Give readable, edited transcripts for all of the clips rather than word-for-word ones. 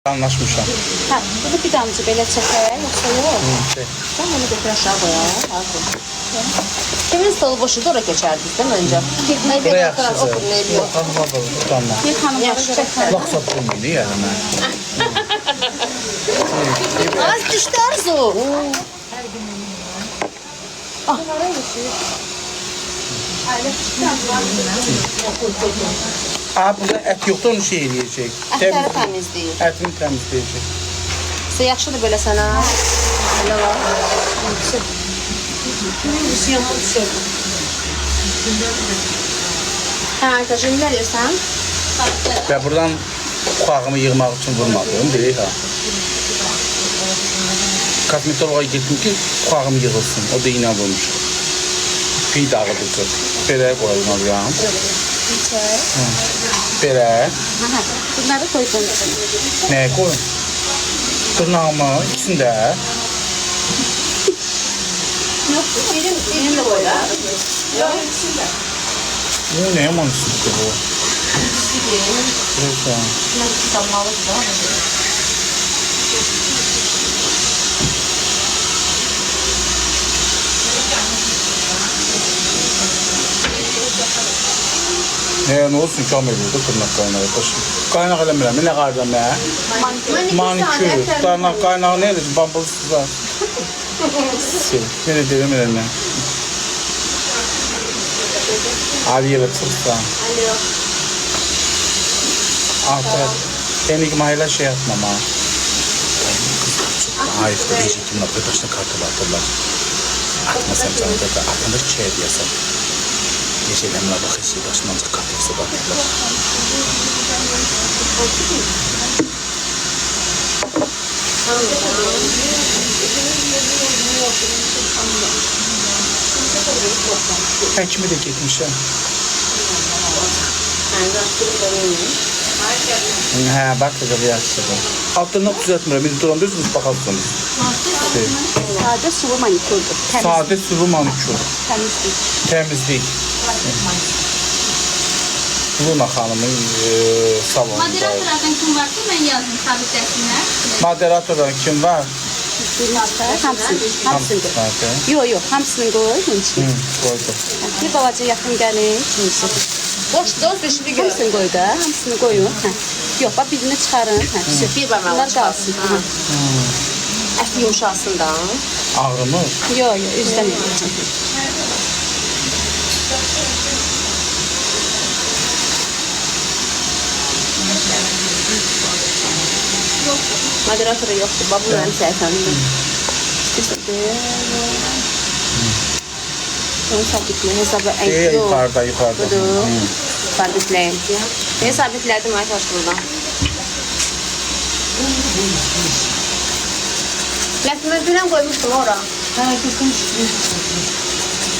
Anlaşmışam. Ha, bunu bir damcı belə çəkək, yoxsa yox? Sen bunu götür aşağı koyalım. Kimin stolu boşudur, oraya keçərdik değil mi önce? Buraya yaxşısı. Yok. Tamam. Bir hanımlara çəkər. Laqsa bulmaydı yani. Az düşdü Arzu. Abi burada et yoktu onu şey eləyəcək. Ətləri təmizləyir. Ətini təmizləyəcək. Sizə yaxşıdır belə sənə. Elə var. Hə, arkadaşım nə deyirsən? Və buradan kuağımı yığmaq üçün vurmadım. Deyək ha. Kosmetoloğa getdim ki kuağım yığılsın. O da iğne vurmuş. Piy dağıdıcı. Belə qoymalıyam. Belə. Hə, bunları koydum. Nəyə qoyun? Tırnağımı içində. Yox, birini də qoyar. Yox, içində. Bu nə yaman üstündür bu? Burası. Mən tutanmalıdır da. Ne olsun kamil burada tırnak kaynağı başım. Kaynak eləmirəm, nə qardan nə? Manikür. Kaynağı nə edir? Bambılsız var. Nə deyirəm elə. Aliye tutsa. Alo. Artık enigmayla şey yapmam ha. Hayır, diyecek ki buna başına kartı atırlar. Atmasam canım da atılır şey diyorsan. Gecelemle bak işi başından da kartı bakırlar. Həkimi də getmişəm. Hə, bax da bir yaxşıdır. Altını düzəltmirəm, biz duran düzünüz baxarsınız. Sade sulu manikürdür. Sade sulu manikür. Təmizlik. Temizlik. Luna xanımın salonunda. Moderatorlardan kim varsa ben yazdım sabitlesinler. Moderatordan kim var? Hamısını. Yox, yox, hamısını qoy bunun içine. Koydum. Bir balaca yaxın gəlir, kimisi. Boş doz beşini gör. Hamısını qoy da, hamısını qoyun. Hə. Yox, bax birini çıxarın. Hə. Bir barmağı bunlar qalsın. Ət yumşalsın da. Ağrımır. Yox, yox, üzdən eləyəcəm. Moderatoru yoxdur, bax bu mənim səhifəmdir. Onu sabitlə, hesabı yox. Yuxarıda. Budur, sabitləyin. Niyə sabitlədim arkadaş buradan? Ləfimə dünən qoymuşdum ora.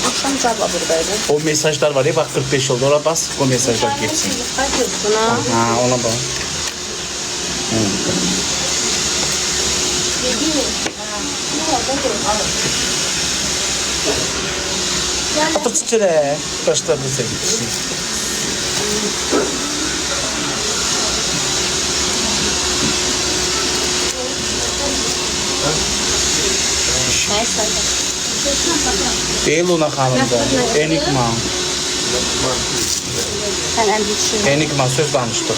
Akşam cavabı buradaydı. O mesajlar var ya bak 45 oldu. Ona bas o mesajlar geçsin. Buna. Ha ona bak. Atır çiçeğe. Başladı sevgisi. Neyse. Değil Luna Hanım'da. Enigma. Sen en büyük şey. Enigma söz danıştık.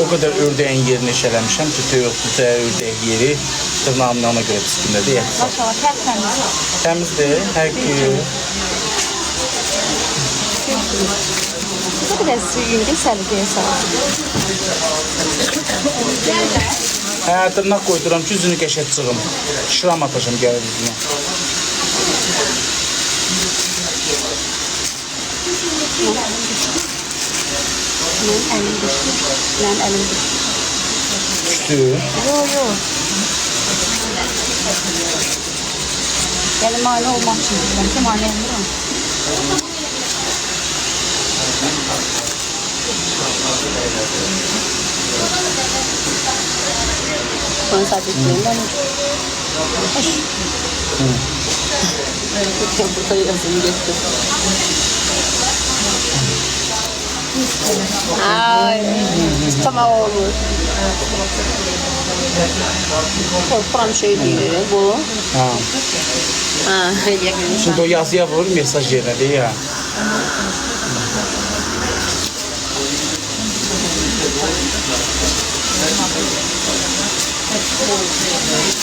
O kadar ördeğin yerini eşelemişim ki tüyokluca ördek yeri tırnağımın ona göre püskünde değil. Maşallah tertemiz. Temizdi, her gün. Bu biraz suyun səliqəyə salır. Hə, tırnaq koyduram ki, yüzünü qəşətçığım. Şıram atacağım gəlir yüzünə. Mənim əlim düşdü. Düşdü. Yox, yox. Yəni mane olmaq üçün deyirəm ki, mane olmuram. Bunu sabitleyeyim ben. Burada yazım geçti. Ay, tamam olur. Korkuram şey değil bu. Ha. Ha, hediye görmüşəm. Şimdi o yazıya vurur mesaj yerine değil ya.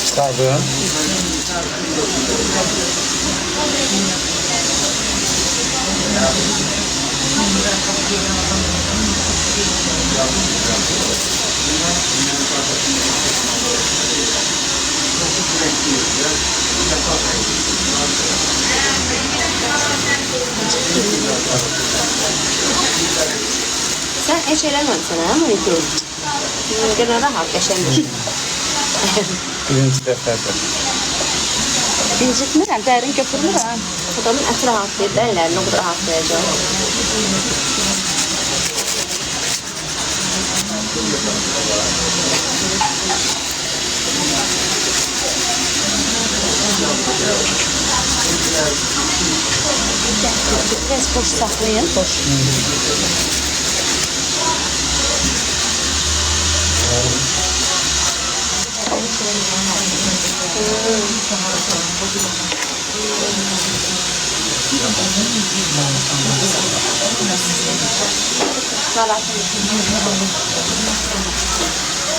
Çıkardın. Sen heç eləməmsən hə, monitör? Gene rahat, qəşəngdir. Birinci defadır. İncitmirəm, dərin götürmürəm. Adamın əti rahatlayır, da əllərini o qədər rahatlayacaq. Biraz boş saxlayın, boş.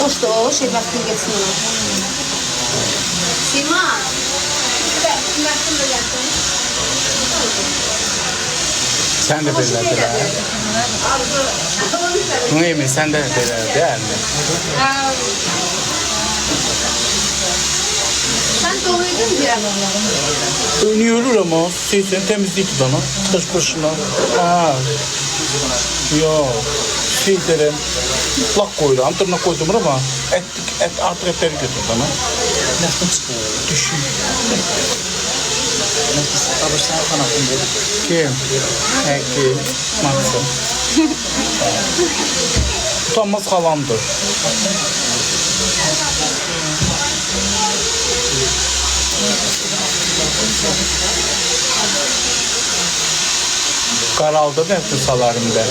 Boşdur o, şey vaxtını geçsin ona. Sima. Bakın da gelsin. Sen de belirledin ha. Bunu emin sen de belirledin değil mi? Sen doluydun ya. Önü yürür ama sen temizliği tut onu. Taş başına. Ha. Yok. Şey derim. Lak koydum. Tırnak koydum ama et artık etleri götür bana. Nasıl çıkıyor? Düşüyor. Nasıl kabışlar kanatın dedi. Kim? Kim? Maksım. Utanmaz halamdır. Qaraldı nəftir salarımda.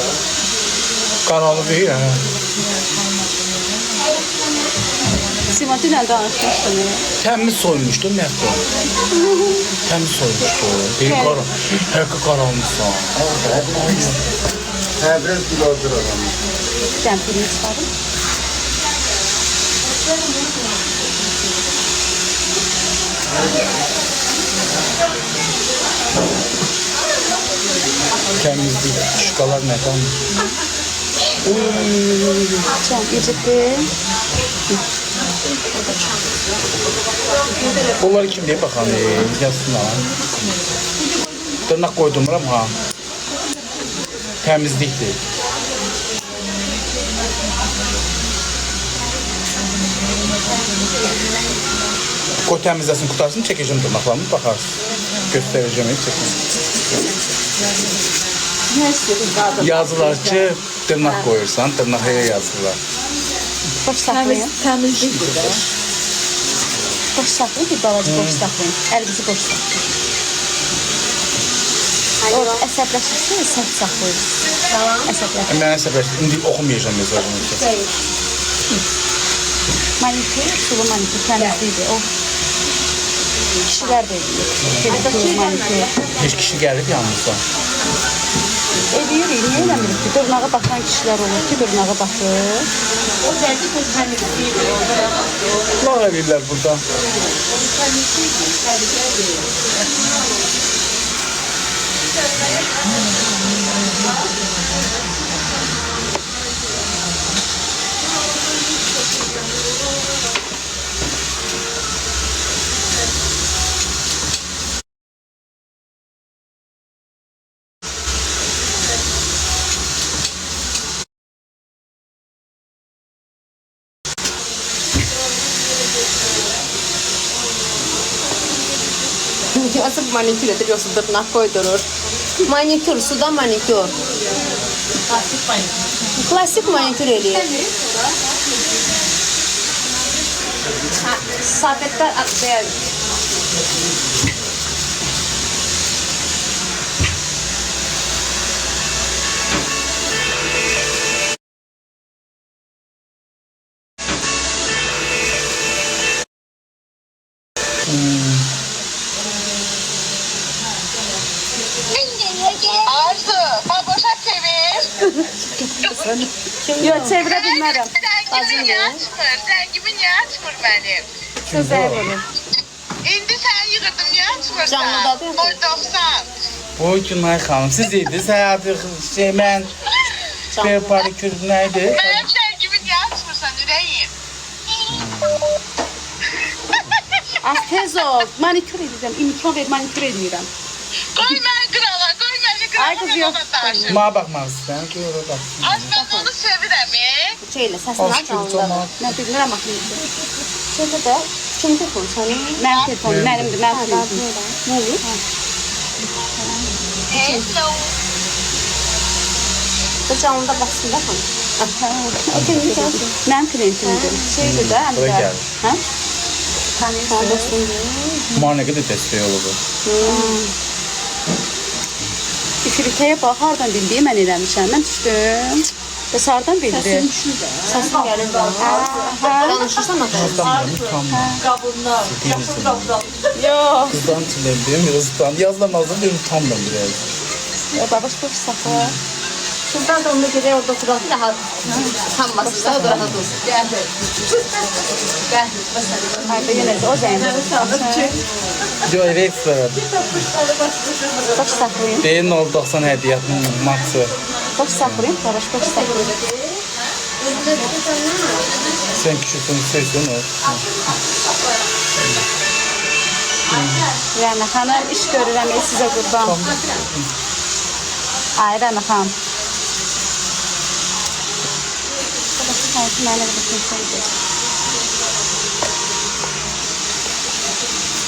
Qaralı deyil, hə. Sima dünən danışmışdın ya. Təmiz soymuşdu nəftir. Təmiz soymuşdu. Deyil, həqiqi qaralmışsan. Biraz kilodur adam. Dəmpirini çıxarım. Təmizlik, şıqalar nədən? Can, gecikdi. Bunları kim deyib baxan, yazsınlar. Dırnaq qoydumuram ha. Təmizlikdir. Qoy təmizləsin, qutarsın, çəkəcəm dırnaqlarımı, baxarsın. Göstərəcəm, çəkəcəm. Nə istəyir qadın? Yazılar ki, dırnaq qoyursan, dırnaqaya yazırlar. Boş saxlayın. Təmizlikdir də. Boş saxlayın, bir balaca boş saxlayın. Əlinizi boş saxlayın. O əsəbləşirsə, səhv saxlayın. Əsəbləşir. Mən əsəbləşdim, indi oxumayacağım mesajını. Manikür, sulu manikür, təmizlikdir. O kişilər də edir. Pedikür, manikür. Heç kişi gəlib yanımıza. Edir, niyə eləmirik ki? Dırnağa baxan kişilər olur ki, dırnağa baxır. O derdi bu temizliğiydi. Nə edirlər burada? Asıl manikür edir, yoxsa dırnaq qoydurur. Manikür, suda manikür. Klasik manikür eləyir. Sabitlər atlayar. Arzu, baboşa çevir. Yox, çevirə bilmərəm. Rengimi niye açmır? Rengimi niye açmır benim? Sözlər verir. İndi sen yığırdım niye açmırsan? Canlıdadır. Boy 90. Oy Günay xanım, siz idiniz həyatı şey, mən parikür neydi? Benim rengimi niye açmırsan ürəyim? Az tez ol. Manikür edirəm. İmkan ver, manikür edirəm. Koy beni krala, koy beni krala. Ay kız, yok. Mənə baxmaq istəyirəm ki, orada baxsın. Az ben onu sevirəm. Şeylə, səsini Az aç ki, canlıda. camaat. Mən bilmirəm axı. Şeydə də, kimin telefonu sənin? Mənim telefonum, mənimdir, mənim telefonum. Nə olur? Hello. Bu canlıda baxsın da xanım. Mənim klientimdir. Şeydir də, həm Bura də. gəl. Hə? Tanıyırsın. Mənə qədər dəstək oldu. İfritəyə bax, hardan bildiyi mən eləmişəm. Mən düşdüm. Bəs hardan bildi? Səsin gəlir də. Danışırsan da. Tam Qabınlar. Yaşıl qablar. Yox. kızdan çiləyim, yazdan. Yazdan azdan dedim tam da biraz. Babaş boş saxla. Kızdan da onu gedək orada oturaq. Rahat. Sanmasın da, o da rahat olsun. Ayda yenə də o zəngdir. Yo, eve ekstra verdim. Baş saxlayın. Deyin 0.90 hədiyyətinin maksı. Baş saxlayın, babaş boş saxlayın. Sen küçüksün, sevsin o. Rəna xanım, iş görürəm, sizə qurban. Ay, Rəna xanım. Mənə bir şeydir.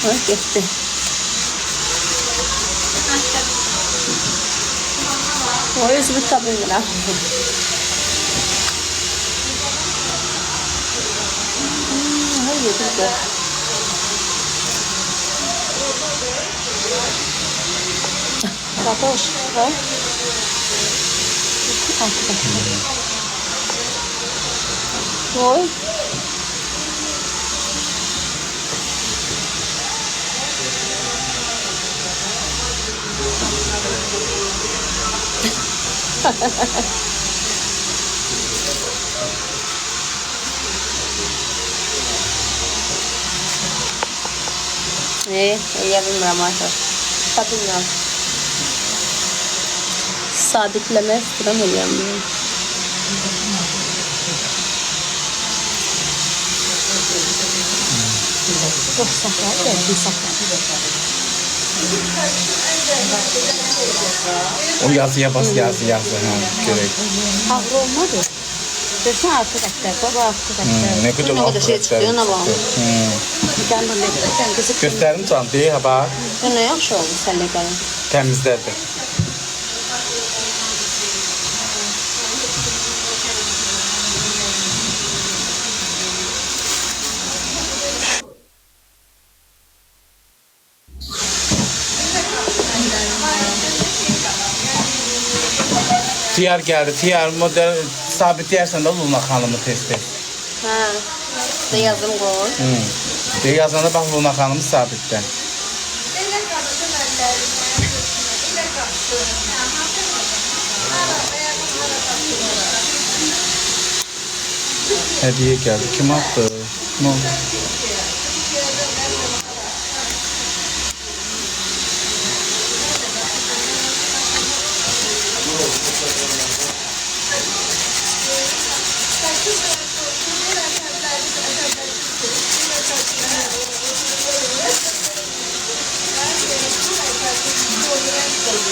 Oy, getdi. Oy, özümü tapınmıram. Ay, yedirdi. Baboş, ha? Oy. Ya bilmirəm artıq. Bilmirəm. Sabitləmə istirəm eləyəm. Boş saxla, gəldi saxla. O yazıya bas, yazı. Ha, görək. Ağrı olmadı. Görsən artıq ətlər, baba artıq ətlər. Ne kadar Ne kadar şey çıkıyor, ne var? Sən bunu sən qızı Göstərim can, deyə ha bax. nə yaxşı oldu sənlə gəlin. Təmizlədi. Tiyar geldi. Tiyar model sabit yersen de Luna Hanım'ı test et. Hə. Də yazım qoy. De yazana bak Luna Hanım'ı sabitte. Hediye geldi. Kim attı? Ne oldu?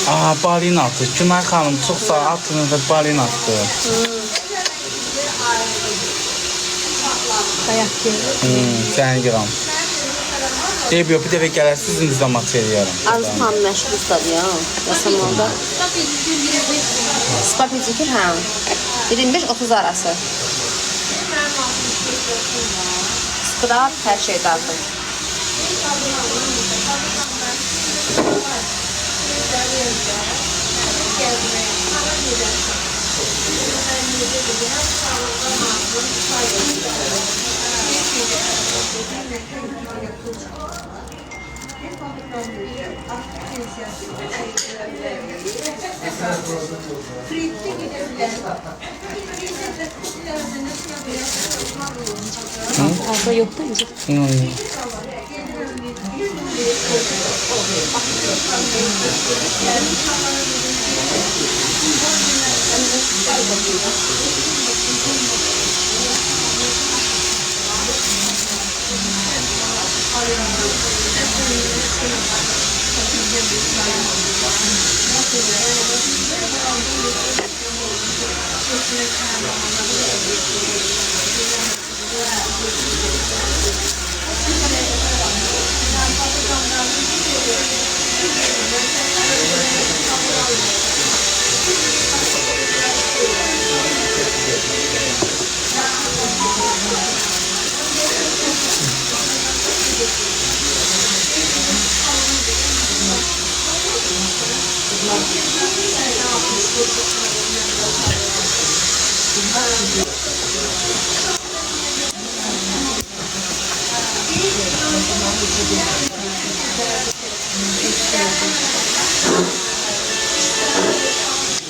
Aa, balin attı. Günay Hanım çok sağ atını balin attı. Dayak yeri. Sen giram. Deyib yox, bir dəfə gələrsiniz, indi zamat eləyərəm. Arzu xanım məşğuldadır ya. Yasamanda. Spa pedikür hə. 25-30 arası. Spa hər şey daxil. Fazla yok değil mi?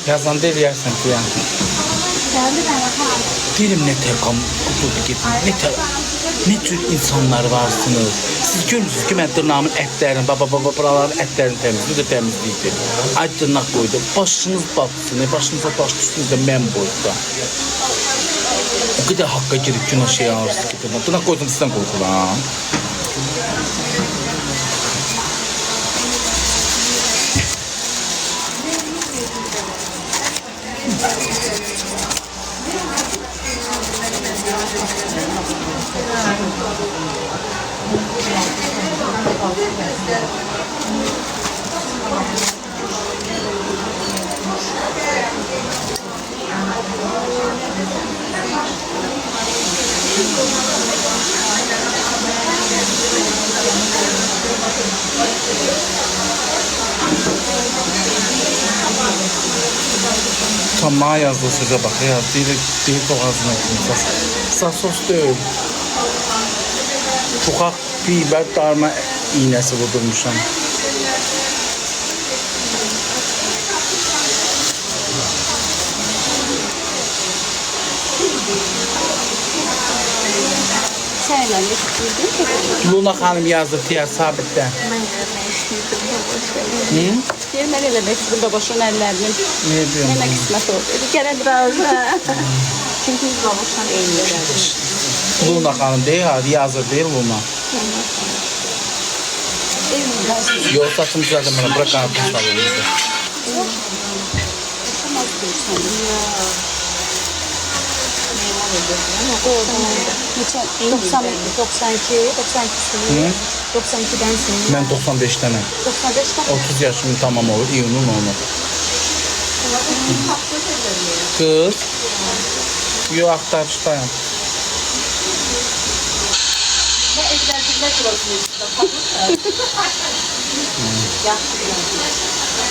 Yazan değil yersen ki ya. Dilim ne terkam kutudu gidin. Ne tür insanlar varsınız. Siz görmüşsünüz ki ben tırnağımın etlerini, buraların etlerini temizliyor da temizliydi. Ay tırnak koydu. Başınız batsın. Başınıza baş düştünüz de ben boyutta. O kadar hakka girip günah şey ağırsın ki tırnak. Tırnak koydum sizden korkulan. Tamam yazdığı söze bak ya. Dili boğazına gitmiş. Sasos değil. Ufak biber darma iğnesi vurdurmuşam. Çayla getirdin. Luna Hanım yazdı diğer sabitte. Mən eləmək istedim babaşın əllərinin. Ne diyorum? Mənə qismət oldu. Gələn biraz da. Çünki biz babaşla eynilərdik. Luna Hanım değil ha, yazır değil Luna. Yok saçımı zaten bana bırak artık salonumuzda. Neçə? 92, 92'den sonra. Ben 95'tenim. 95'ten 30 yaşım tamam olur. İyunun onu. Kız. Yok aktarıştayım.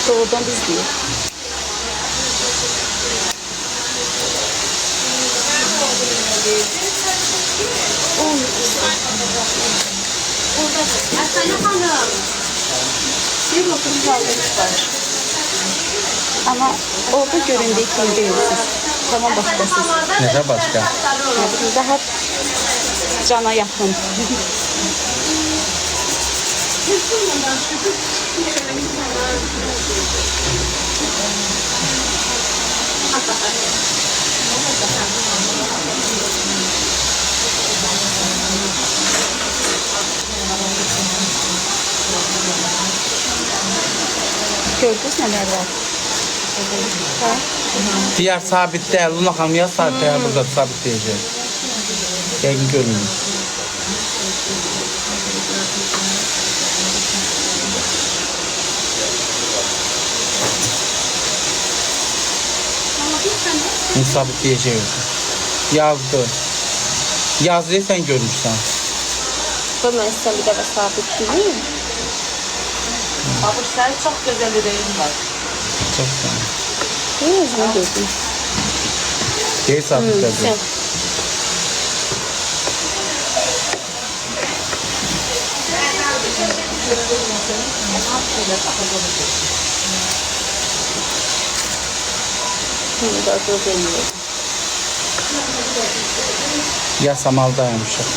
doğrudan biz değil. Aslanım Hanım. Bir bakın kaldırmış var. Ama orada göründüğü gibi değilsiniz. Tamam başkasınız. Neden başka? Yani daha cana yakın. Gördünüz neler var? Ha? Diğer sabit değil. Luna Hanım yaz sabit değil. Burada sabit diyeceğim. Gelin görün. Sabitleyeceğiz. Yazdı. Yazıyı sen görmüşsən. Görmək istəyən bir dəfə sabit değil. Babur sen çok güzel yüreğin var. Çok sağ ol. Ne özünü gördüm. Değil sabitlədi. Sen. Şimdi daha çok geliyor. Yasamaldayım uşaq.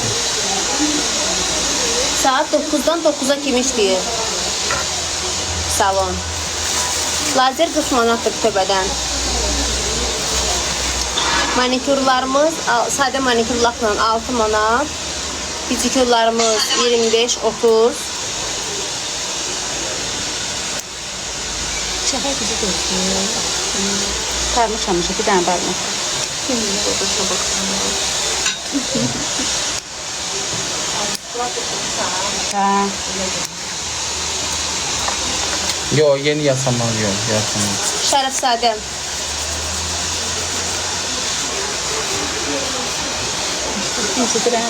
Saat 9'dan 9'a kimi işləyir? Salon. Lazer 40 manatdır töbədən. Manikürlarımız sadə manikür lakla 6 manat. Pedikürlarımız 25-30. Şaka bizi gösteriyor. Sarmışamışa bir dənə barmaq. Ha. Yo, yeni yasamal yok. Yasamal. Şərəfzadə. Necədir hə?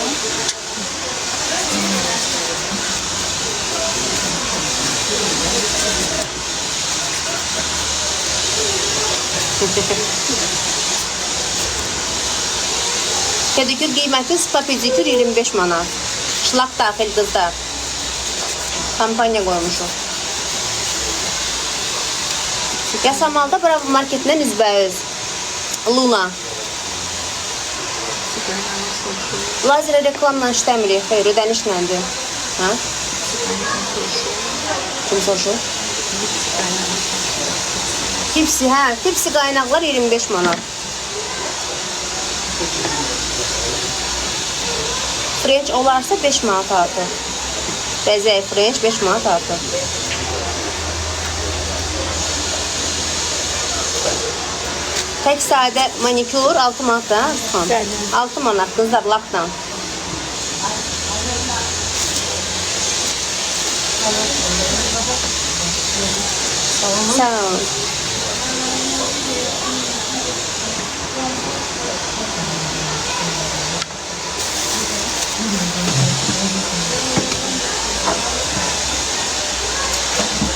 Pedikür qiyməti spa pedikür 25 manat. Şlak daxil qızlar. Kampanya qoymuşuq. Yasamalda Bravo marketindən üzbəüz. Luna. Lazer reklamla işləmirik. Xeyr, ödənişləndir. Hə? Kim soruşur? Tipsi, hə. Tipsi qaynaqlar 25 manat. French olarsa 5 manat artır. Bəzək French 5 manat artır. Tek sade manikür 6 manat da. 6 manat kızlar laktan. Sağ olun.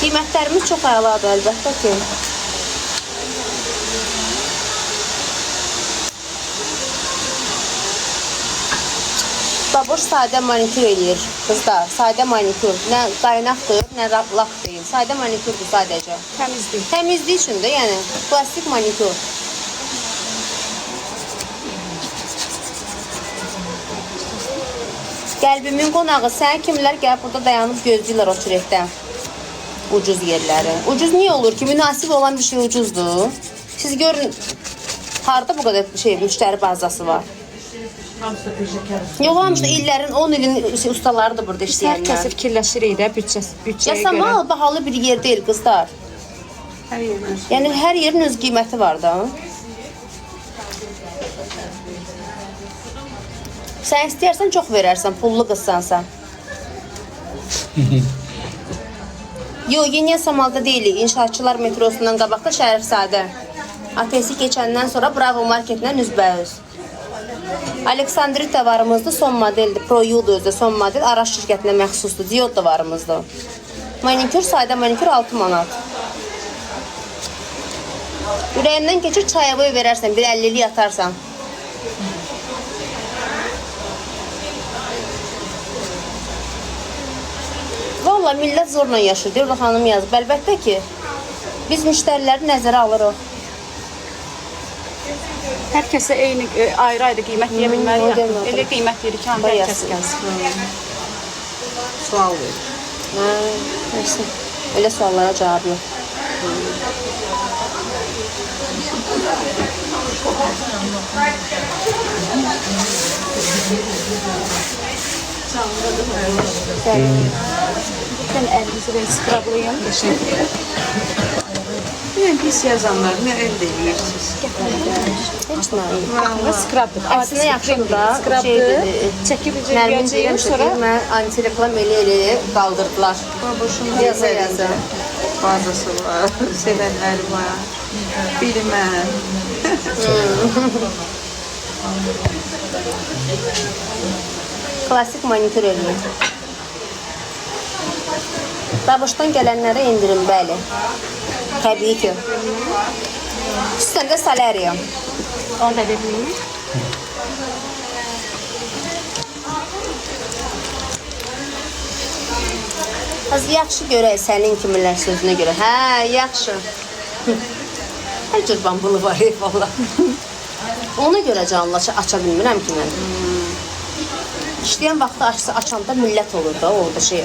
Qiymətlərimiz çox əladır əlbəttə ki. Babur sadə manikür eləyir qızlar. Sadə manikür. Nə qaynaqdır, nə lak deyil. Sadə manikürdür sadəcə. Temizlik. Təmizlik üçün də, yəni plastik manikür. Qəlbimin qonağı, sən kimlər gəlib burada dayanıb gözləyirlər o çürəkdə. Ucuz yerləri. Ucuz niyə olur ki? Münasib olan bir şey ucuzdur. Siz görün, harada bu qədər müştəri bazası var? Yox, hamısı illərin, 10 ilin ustalarıdır burada Hər işləyənlər. kəsi fikirləşirik də büdcəyə görə. Yasamal bahalı bir yer deyil qızlar. Hər yerdə. Yəni hər yerin öz qiyməti var da. Sən istəyərsən çox verərsən, pullu qızsansa. Yo, yeni Yasamalda deyilik. İnşaatçılar metrosundan qabaqda Şərifzadə. ATS keçəndən sonra Bravo marketindən üzbəüz. Aleksandrita varımızdır, son modeldir. Pro Yudo özdə son model, Araş şirkətinə məxsusdur. Diod da varımızdır. Manikür, sadə manikür 6 manat. Ürəyindən keçir, çayavoy verərsən, bir 50'li atarsan. Valla millət zorla yaşır, deyir, xanım yazıb. Əlbəttə ki, biz müştəriləri nəzərə alırıq. Hər kəsə eyni ayrı-ayrı qiymət deyə bilməliyik. model Elə qiymət deyirik ki, hər kəs gəlsin. Sual ver. Hə, neyse. Öyle suallara cevap yok. Lütfen elinizi ben skrablayın. Yani pis yazanlar ne elde ediyorsunuz? Hiç nail. Və skrabdır. Aksine yaxşıdır da. Skrabdır. Çəkib Nərmin cəmiyyət deyirəm sonra ki, mən antireklam elə qaldırdılar. Boşuna Yaza yaza. Fazlası var, sevenler var. Bilmem. Klasik manikür eləyim. Dabışdan gələnlərə indirim, bəli. Təbii ki. İstəyən də salariya. Onu da verməyim. Az yaxşı görək sənin kimilər sözünə görə. Hə, yaxşı. Hər cür bambulu var valla. Ona görə canlı aça bilmirəm ki mən. İşləyən vaxtı açanda millət olur da, orada şey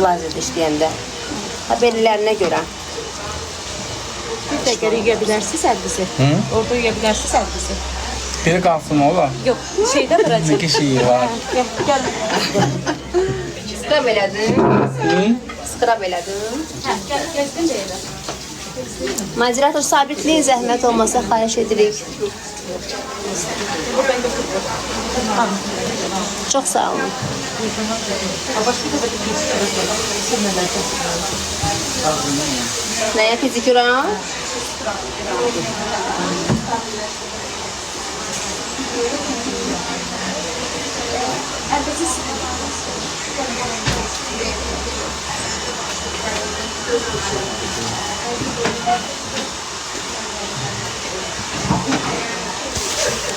lazerdə işləyəndə. Ha, belirlərinə görə. Bir dəqiqə yeyə bilərsiniz əlbizi. Orada yeyə bilərsiniz əlbizi. Biri qalsın ola. Yox, şeydə duracaq. Ne şeyi var. Yox, gəl. Skrab elədin. Skrab elədin. Hə, gəl, gəzdim deyirəm. Moderator sabitliyin zəhmət olmasa xahiş edirik. Çox sağ olun. Nəyə pediküra?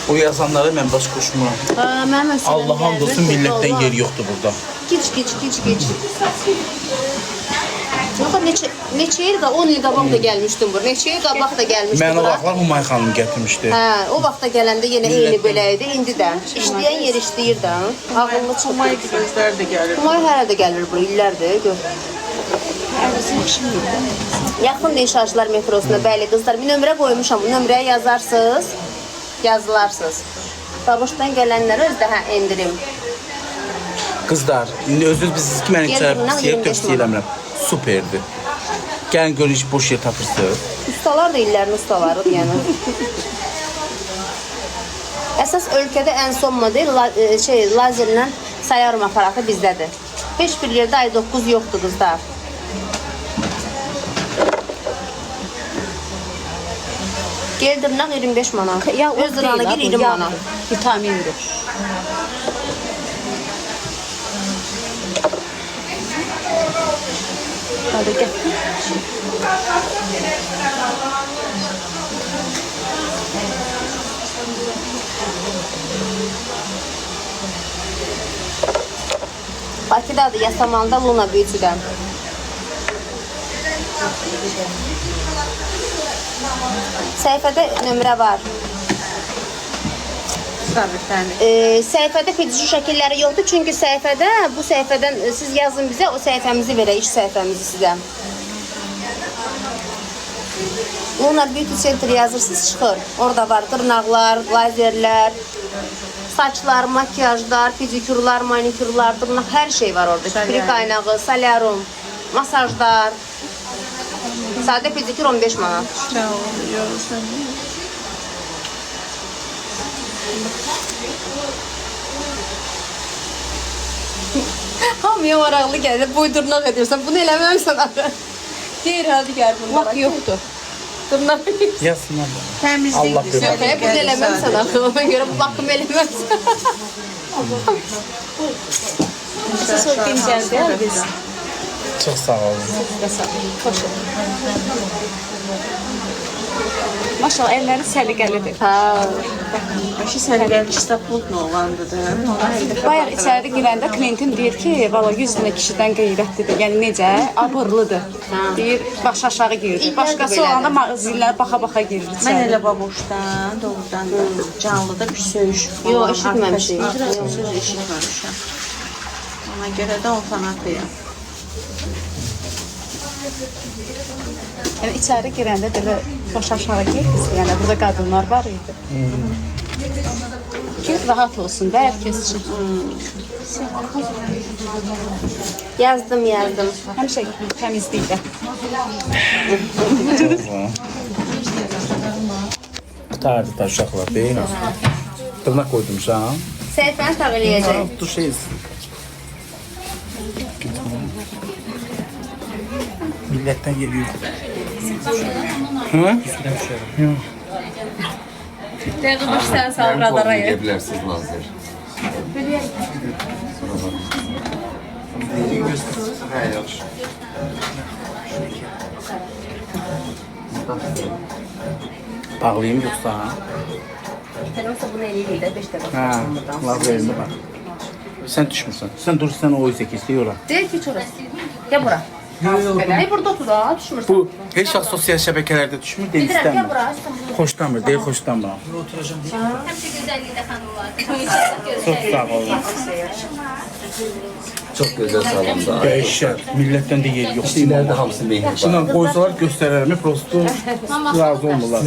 O yazanlara mən baş qoşmuram. Mənim məsələm Allah hamd olsun millətdən yer yoxdur burada. Gic. Yox, neçə il qabaq, 10 il qabaq da gəlmişdim bura. Neçə il qabaq da gəlmişdim Mən o bura. vaxtlar Humay xanım gətirmişdi. Hə, o vaxtda gələndə yenə eyni belə idi. İndi də işləyən yer işləyir də. Ağıllı çıxır. May gözləri də gəlir. Humay hələ də gəlir bura, illərdir. Gör. Yaxın Şarjlar metrosuna, bəli qızlar. Bir nömrə qoymuşam. Bu nömrəyə yazarsınız, yazılarsınız. Babuşdan gələnlərə özdə endirim. Qızlar, indi özünüz bilirsiniz ki, mən Gəldirimdən içəri 25 tövsiyə eləmirəm. Superdir. Gəlin görün heç boş yer tapırsınız. Ustalar da illərin ustalarıdır yəni. Əsas ölkədə ən son model lazerlə sayarım aparatı bizdədir. Heç bir yerdə ay 9 yoxdur qızlar. Gel dırnaq 25 manat. Ya o öz dırnağına gir 20 manat. Vitamindir. Hadi gel. Bakıdadır, Yasamalda Luna Beauty-dən. Səhifədə nömrə var. Səhifədə pedicü şəkilləri yoxdur, çünki səhifədə, bu səhifədən siz yazın bizə, o səhifəmizi verək, iş səhifəmizi sizə. Luna Beauty Center yazırsınız, çıxır. Orada var dırnaqlar, lazerlər, saçlar, makyajlar, pedikürlər, manikürlər, dırnaq, hər şey var orada. Kiprik kaynağı, salyarum, masajlar. Sadə pedikür 15 manat. Hamıya maraqlı gəlir, buydurnaq edirsən. Bunu eləməmsən axı. Deyir, hadi gəl bunlara. Vaxt yoxdur. Dırnaq Yazsınlar. Təmizlik Allah bilir. yox, bunu eləməmsən axı. Ona görə bu baxımı eləməmsən. Siz o dincəldi biz. Çox sağ olun. Xoş Maşallah, əlləri səliqəlidir. Hə. Başı səliqəli istapultla olandı da. Bayaq içəri girəndə klientim deyir ki, valla 100 dənə kişidən qeyrətlidir. Yəni necə? Abırlıdır. Deyir, baş aşağı girir. Başqası olanda zillər baxa-baxa girir Mən içəri. elə baboşdan, doğrudan da canlıda bir söyüş. Yox, eşitməmişik. Söz eşitməmişəm. Ona görə də o fanatıyam. Yəni içəri girəndə belə baş aşağı girir. Yəni burada qadınlar var idi. Ki rahat olsun da hər kəs üçün. Yazdım. Həmişə təmizlikdə. Qutardı da uşaqlar, deyil mi? Dırnaq qoydumuşam. Səhifəni tağ eləyəcək. Dur şey. Millətdən yer yoxdur. Hı? Yox. Dəqiq başdan sal radaraya. Yiyebilirsiniz Nazır. Ha, yaxşı. Bağlayayım yoksa. Sən olsa bunu eləyir də 5 dəqiqə. Ha, laf verin bak. Sen düşmürsən. Sen dur, sen o 8'de yola. Deyir ki, çora. Gəl bura. Ay burada otur da, düşmürsən. Bu heç vaxt sosial şəbəkələrdə düşmür, deyil Gedirəm, gəl istəmir. bura. Xoşlamır, deyil xoşlamır. Həmişə gözəllikdə xanım var. Çox sağ olun. Çok güzel salonda. Dəhşət. Millətdən də yer yox. İleride hamısı mehriban. Şimdi qoysalar göstərərimi prosto razı olmurlar.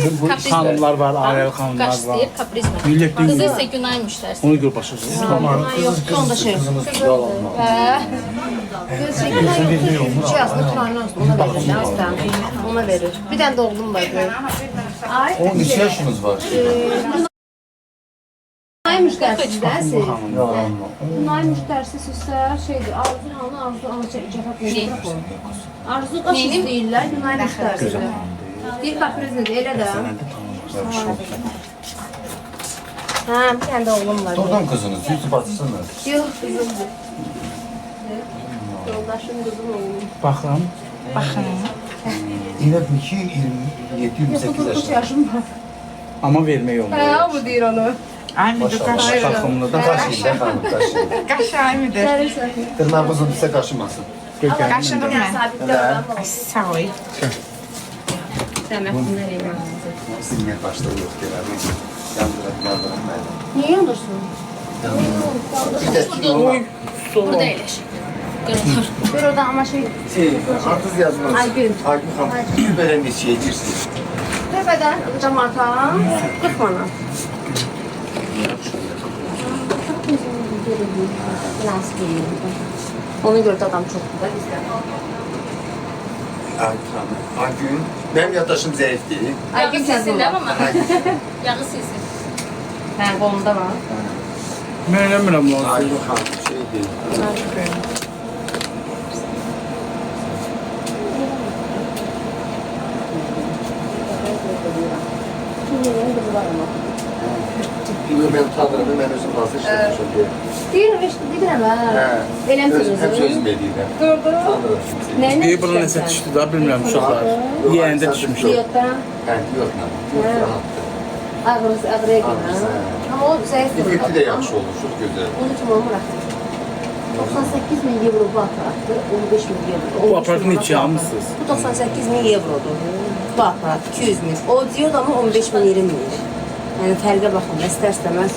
Xanımlar var, ailəli xanımlar var. Qaç deyir, kaprizma. Millətdən Qızı yer. isə Günay müştərisi. Onu gör başlasın. Tamam. Yox, onda şey. Ona verir. Bir dənə də oğlum var. O neçə yaşınız var? Ay müştərisiz siz. Yalan. Ay müştərisizsə şeydir, Arzu hanı Arzu cəfət verir. Arzu qaç istəyirlər, Günay müştərisidir. Deyir kaprizdir, elə də. Hə, bir dənə də oğlum var. Doğrudan kızınız, yüzü batsınız. Yox, qızımdır. Yoldaşım qızım oğlum. Baxın. Yine 27-28 yaşında. Yaşım var. Amma vermək olmur. Hə, bu deyir onu. Baxımlı da. Kaşıyın da hanım, kaşıyın. Qaşay mıdır? Tırnağınız ise kaşımasın. Qaşınır mı? Sağ ol. Demək bunu eləyəm. Sinir başta yok genelde. Yandırak. Niyə yandırsın? Oy, Burada əyləş. Qırılır. Bir orada amma şey... Artız yazmaz. Aygün. Aygün hanım. Biber'e neçeye girsin? Təpədən camata 40 manat. Ona görə də adam çoxdur da bizdə. Aygün. Benim yataşım zayıf değil. Yağı silsin də mama? Yağı silsin. Hə, qolunda var. mən eləmirəm lazım. Aygün hanım şey değil. Yok ben tanırım, ben özüm fazla işlemişim diye. Deyirəm, eşidirəm hə. Eləmsiniz Hep özünüz. sözüm ediydim. Gördün? Tanırım. Nəyinə Bir buna nəsə düşdü da, bilmirəm uşaqlar. Yeyəndə düşmüş. Diyotdan Yok lan. Yok rahattı. ağrıya gelir. Amma o zəifdir. Diyeti de yaxşı olur, çok güzel. Onu kim olmur axı? 98 min euro bu aparatdır, 15 min euro. Bu aparatı neçə almışsınız? Bu 98 min eurodur. Bu aparat 200 min. O diyor ama 15 min 20 min. Yani fərqə baxın, istər-istəməz.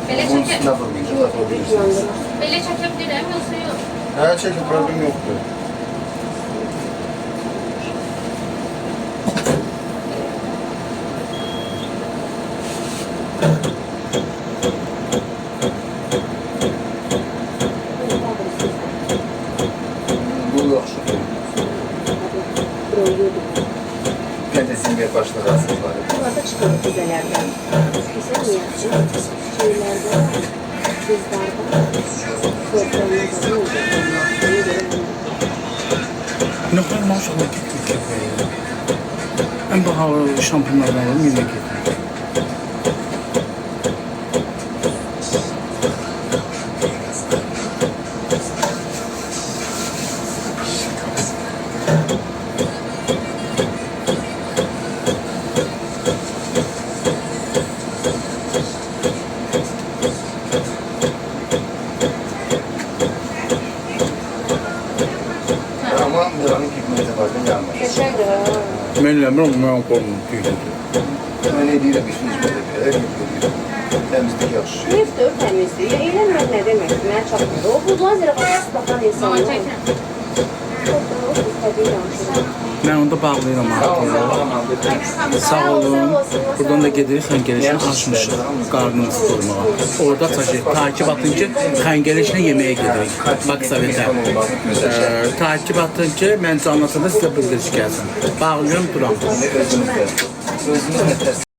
Belə Bunun çəkə, üstüne vurmayınca takılabilirsiniz. belə çəkə bilirəm, yoxsa yox? Her çekin problem yoktu. Bu yaxşıdır. Ben de sizin bir başına rahatsız var. Burada çıxır füzələrdən. Füzə niyə? Şeylərdə, kızlarda, Ne kadar maşallah gittik. En bahalı şampiyonlardan alalım, yemek yedim. Ama buranın pigmenti var, ben yanlış. Qəşəngdir. Ben eləmirəm, mən qoyum tüydüm. Ben ne diyeyim, bir sürü hizmet ediyor, her gün ediyor. Temizlik yaxşı. Nefdir, təmizdir. Ya eləmək nə demək? Mənə çatmır. O buzlan zirə baxıb baxan Mama insanlar. çəkə. Təbii danışıram. Ben onu da bağlayıram artık. Sağ olun. Buradan da gedirik Xəngəleşinə açmışıq. Qarnımızı doyurmağa. Orada takip atın ki, Xəngəleşinə yeməyə gedirik. Bak Sovetə. Takip atın ki, mən canlasada sizə bildiriş gəlsin. Bağlıyorum, duram. Özünüzde. Özünüzde ters.